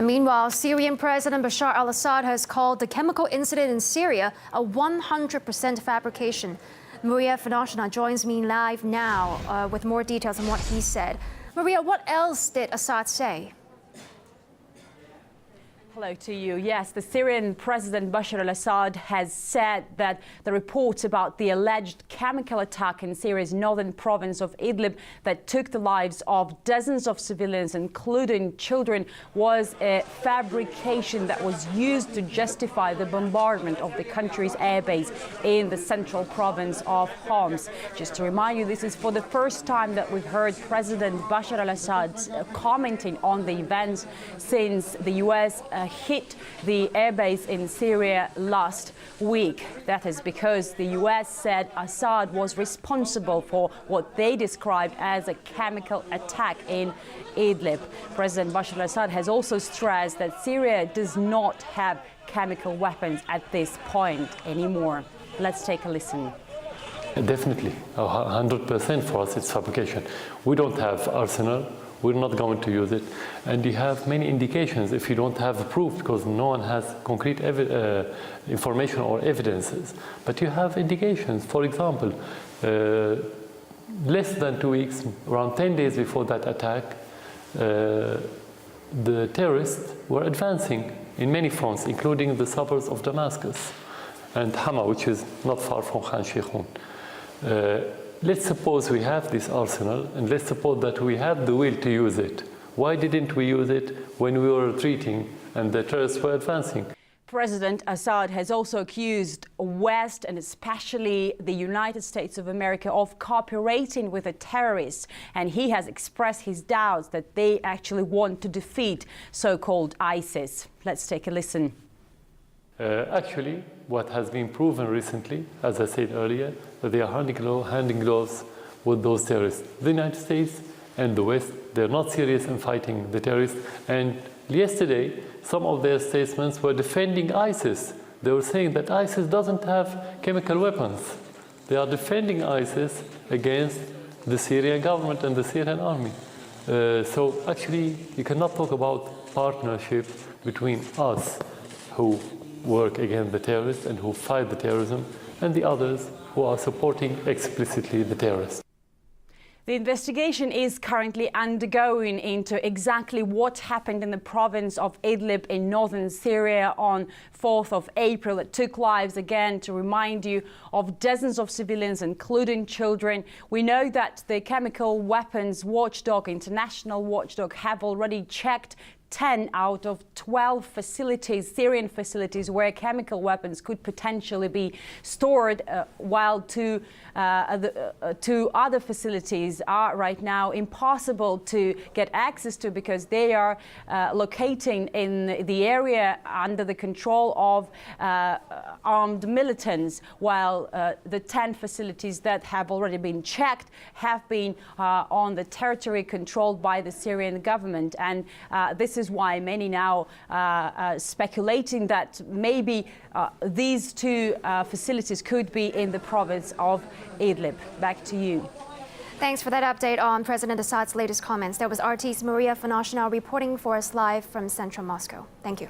And meanwhile, Syrian President Bashar al-Assad has called the chemical incident in Syria a 100% fabrication. Maria Fanashina joins me live now with more details on what he said. Maria, what else did Assad say? Hello to you. Yes, the Syrian President Bashar al-Assad has said that the reports about the alleged chemical attack in Syria's northern province of Idlib that took the lives of dozens of civilians, including children, was a fabrication that was used to justify the bombardment of the country's airbase in the central province of Homs. Just to remind you, this is for the first time that we've heard President Bashar al-Assad commenting on the events since the U.S. hit the airbase in Syria last week. That is because the U.S. said Assad was responsible for what they described as a chemical attack in Idlib. President Bashar al-Assad has also stressed that Syria does not have chemical weapons at this point anymore. Let's take a listen. Definitely, 100% for us it's fabrication. We don't have arsenal. We're not going to use it. And you have many indications if you don't have proof, because no one has concrete information or evidences. But you have indications. For example, less than 2 weeks, around 10 days before that attack, the terrorists were advancing in many fronts, including the suburbs of Damascus and Hama, which is not far from Khan Sheikhoun. Let's suppose we have this arsenal, and let's suppose that we had the will to use it. Why didn't we use it when we were retreating and the terrorists were advancing? President Assad has also accused West and especially the United States of America of cooperating with the terrorists, and he has expressed his doubts that they actually want to defeat so-called ISIS. Let's take a listen. Actually, what has been proven recently, as I said earlier, that they are handing gloves with those terrorists. The United States and the West, they're not serious in fighting the terrorists. And yesterday, some of their statements were defending ISIS. They were saying that ISIS doesn't have chemical weapons. They are defending ISIS against the Syrian government and the Syrian army. So actually, you cannot talk about partnership between us, who work against the terrorists and who fight the terrorism, and the others who are supporting explicitly the terrorists. The investigation is currently undergoing into exactly what happened in the province of Idlib in northern Syria on 4th of April. It took lives, again, to remind you, of dozens of civilians, including children. We know that the chemical weapons watchdog, international watchdog, have already checked 10 out of 12 facilities, Syrian facilities, where chemical weapons could potentially be stored, while two other facilities are right now impossible to get access to because they are locating in the area under the control of armed militants, while the 10 facilities that have already been checked have been on the territory controlled by the Syrian government. And this is why many now speculating that maybe these two facilities could be in the province of Idlib. Back to you. Thanks for that update on President Assad's latest comments. That was RT's Maria Fanashina reporting for us live from central Moscow. Thank you.